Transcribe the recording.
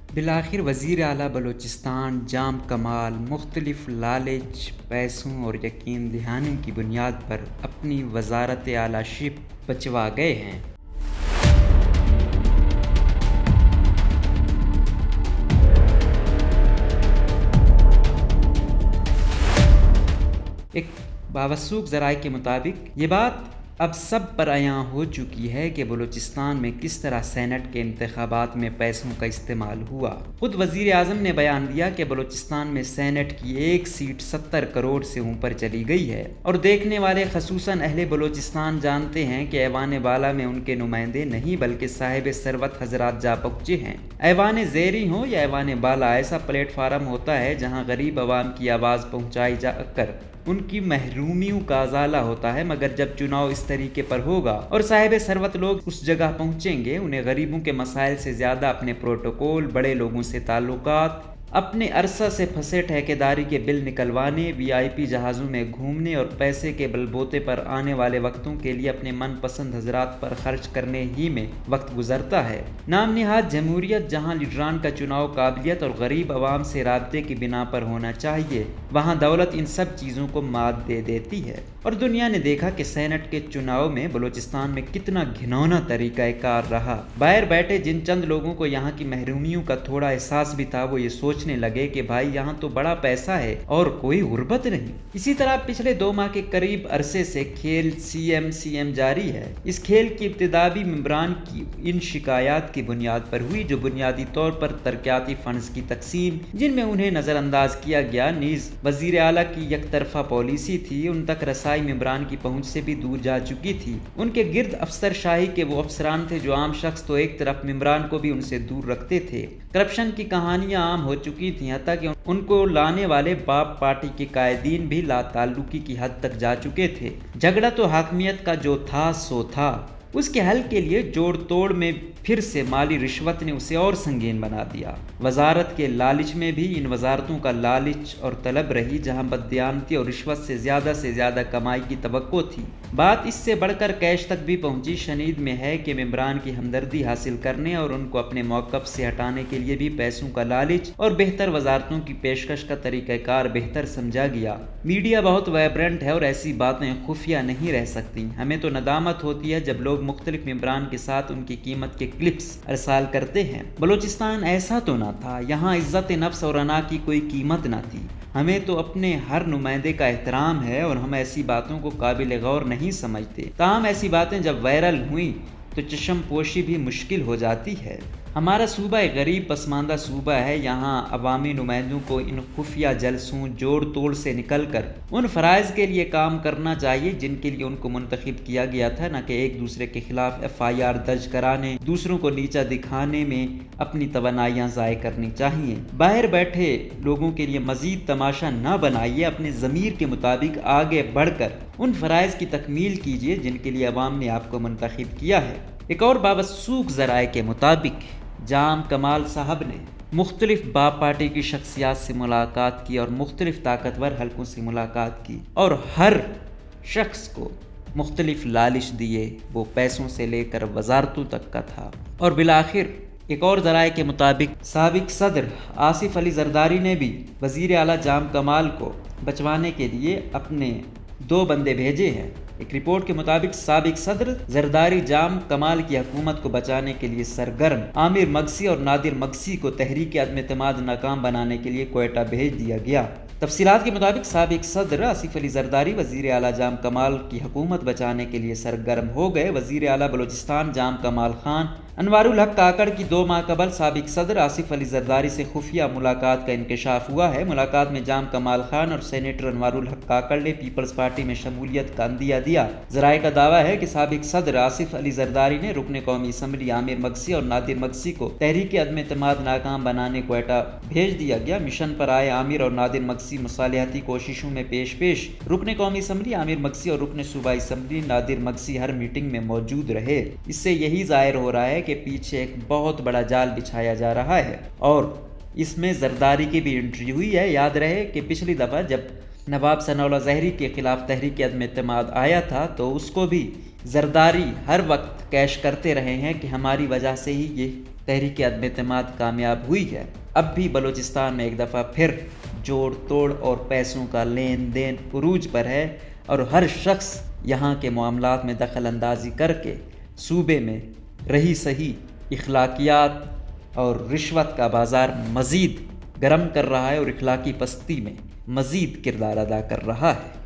بالآخر وزیر اعلیٰ بلوچستان جام کمال مختلف لالچ، پیسوں اور یقین دہانی کی بنیاد پر اپنی وزارت اعلیٰ شپ بچوا گئے ہیں۔ ایک باوثوق ذرائع کے مطابق یہ بات اب سب پر عیاں ہو چکی ہے کہ بلوچستان میں کس طرح سینٹ کے انتخابات میں پیسوں کا استعمال ہوا۔ خود وزیر اعظم نے بیان دیا کہ بلوچستان میں سینٹ کی ایک سیٹ 70 کروڑ سے اوپر چلی گئی ہے، اور دیکھنے والے خصوصاً اہل بلوچستان جانتے ہیں کہ ایوان بالا میں ان کے نمائندے نہیں بلکہ صاحب ثروت حضرات جا پہنچے ہیں۔ ایوان زیری ہو یا ایوان بالا، ایسا پلیٹ فارم ہوتا ہے جہاں غریب عوام کی آواز پہنچائی جا کر ان کی محرومیوں کا ازالہ ہوتا ہے، مگر جب چناؤ اس طریقے پر ہوگا اور صاحب ثروت لوگ اس جگہ پہنچیں گے، انہیں غریبوں کے مسائل سے زیادہ اپنے پروٹوکول، بڑے لوگوں سے تعلقات، اپنے عرصہ سے پھنسے ٹھیکیداری کے بل نکلوانے، وی آئی پی جہازوں میں گھومنے اور پیسے کے بل بوتے پر آنے والے وقتوں کے لیے اپنے من پسند حضرات پر خرچ کرنے ہی میں وقت گزرتا ہے۔ نام نہاد جمہوریت جہاں لیڈران کا چناؤ قابلیت اور غریب عوام سے رابطے کی بنا پر ہونا چاہیے، وہاں دولت ان سب چیزوں کو مات دے دیتی ہے، اور دنیا نے دیکھا کہ سینٹ کے چناؤ میں بلوچستان میں کتنا گھنونا طریقہ کار رہا۔ باہر بیٹھے جن چند لوگوں کو یہاں کی محرومیوں کا تھوڑا احساس بھی تھا، وہ یہ سوچنے لگے کہ بھائی یہاں تو بڑا پیسہ ہے اور کوئی غربت نہیں۔ اسی طرح پچھلے 2 ماہ کے قریب عرصے سے کھیل سی ایم جاری ہے۔ اس کھیل کی ابتدا بھی ممبران کی ان شکایات کی بنیاد پر ہوئی جو بنیادی طور پر ترقیاتی فنڈز کی تقسیم، جن میں انہیں نظر انداز کیا گیا، نیز وزیر اعلیٰ کی یک طرفہ پالیسی تھی، ان تک رسائی ممبران کی پہنچ سے بھی دور جا چکی تھی۔ ان کے گرد افسر شاہی کے وہ افسران تھے جو عام شخص تو ایک طرف، ممبران کو بھی ان سے دور رکھتے تھے۔ کرپشن کی کہانیاں عام ہو چکی تھیں، حتیٰ کہ ان کو لانے والے باپ پارٹی کے قائدین بھی لا تعلقی کی حد تک جا چکے تھے۔ جھگڑا تو حاکمیت کا جو تھا سو تھا، اس کے حل کے لیے جوڑ توڑ میں پھر سے مالی رشوت نے اسے اور سنگین بنا دیا۔ وزارت کے لالچ میں بھی ان وزارتوں کا لالچ اور طلب رہی جہاں بددیانتی اور رشوت سے زیادہ کمائی کی توقع تھی۔ بات اس سے بڑھ کر کیش تک بھی پہنچی۔ شنید میں ہے کہ ممبران کی ہمدردی حاصل کرنے اور ان کو اپنے موقف سے ہٹانے کے لیے بھی پیسوں کا لالچ اور بہتر وزارتوں کی پیشکش کا طریقہ کار بہتر سمجھا گیا۔ میڈیا بہت وائبرنٹ ہے اور ایسی باتیں خفیہ نہیں رہ سکتی۔ ہمیں تو ندامت ہوتی ہے جب لوگ مختلف ممبران کے ساتھ ان کی قیمت کے کلپس ارسال کرتے ہیں۔ بلوچستان ایسا تو نہ تھا، یہاں عزت نفس اور انا کی کوئی قیمت نہ تھی۔ ہمیں تو اپنے ہر نمائندے کا احترام ہے اور ہم ایسی باتوں کو قابل غور نہیں سمجھتے، تاہم ایسی باتیں جب وائرل ہوئیں تو چشم پوشی بھی مشکل ہو جاتی ہے۔ ہمارا صوبہ ایک غریب پسماندہ صوبہ ہے، یہاں عوامی نمائندوں کو ان خفیہ جلسوں، جوڑ توڑ سے نکل کر ان فرائض کے لیے کام کرنا چاہیے جن کے لیے ان کو منتخب کیا گیا تھا، نہ کہ ایک دوسرے کے خلاف FIR درج کرانے، دوسروں کو نیچا دکھانے میں اپنی توانائیاں ضائع کرنی چاہیے۔ باہر بیٹھے لوگوں کے لیے مزید تماشا نہ بنائیے، اپنے ضمیر کے مطابق آگے بڑھ کر ان فرائض کی تکمیل کیجیے جن کے لیے عوام نے آپ کو منتخب کیا ہے۔ ایک اور باوثوق ذرائع کے مطابق جام کمال صاحب نے مختلف باپ پارٹی کی شخصیات سے ملاقات کی اور مختلف طاقتور حلقوں سے ملاقات کی اور ہر شخص کو مختلف لالچ دیے، وہ پیسوں سے لے کر وزارتوں تک کا تھا۔ اور بالآخر ایک اور ذرائع کے مطابق سابق صدر آصف علی زرداری نے بھی وزیر اعلیٰ جام کمال کو بچوانے کے لیے اپنے 2 بندے بھیجے ہیں۔ ایک رپورٹ کے مطابق سابق صدر زرداری جام کمال کی حکومت کو بچانے کے لیے سرگرم، عامر مگسی اور نادر مگسی کو تحریک عدم اعتماد ناکام بنانے کے لیے کوئٹہ بھیج دیا گیا۔ تفصیلات کے مطابق سابق صدر آصف علی زرداری وزیر اعلیٰ جام کمال کی حکومت بچانے کے لیے سرگرم ہو گئے۔ وزیر اعلیٰ بلوچستان جام کمال خان انوار الحق کاکڑ کی 2 ماہ قبل سابق صدر آصف علی زرداری سے خفیہ ملاقات کا انکشاف ہوا ہے۔ ملاقات میں جام کمال خان اور سینیٹر انوار الحق کاکڑ نے پیپلز پارٹی میں شمولیت کا عندیہ دیا۔ ذرائع کا دعویٰ ہے کہ سابق صدر آصف علی زرداری نے رکن قومی اسمبلی عامر مگسی اور نادر مگسی کو تحریک عدم اعتماد ناکام بنانے کوئٹہ بھیج دیا گیا۔ مشن پر آئے عامر اور نادر مگسی مصالحتی کوششوں میں پیش رکن قومی اسمبلی عامر مگسی اور رکن صوبائی اسمبلی نادر مگسی ہر میٹنگ میں موجود رہے۔ اس سے یہی ظاہر ہو رہا ہے کہ پیچھے ایک بہت بڑا جال بچھایا جا رہا ہے اور اس میں زرداری کی بھی انٹری ہوئی ہے۔ یاد رہے کہ پچھلی دفعہ جب نواب ثناء اللہ زہری کے خلاف تحریک عدم اعتماد آیا تھا تو اس کو بھی زرداری ہر وقت کیش کرتے رہے ہیں کہ ہماری وجہ سے ہی یہ تحریک عدم اعتماد کامیاب ہوئی ہے، اب بھی بلوچستان میں ایک دفعہ پھر جوڑ توڑ اور پیسوں کا لین دین عروج پر ہے، اور ہر شخص یہاں کے معاملات میں دخل اندازی کر کے صوبے میں رہی سہی اخلاقیات اور رشوت کا بازار مزید گرم کر رہا ہے اور اخلاقی پستی میں مزید کردار ادا کر رہا ہے۔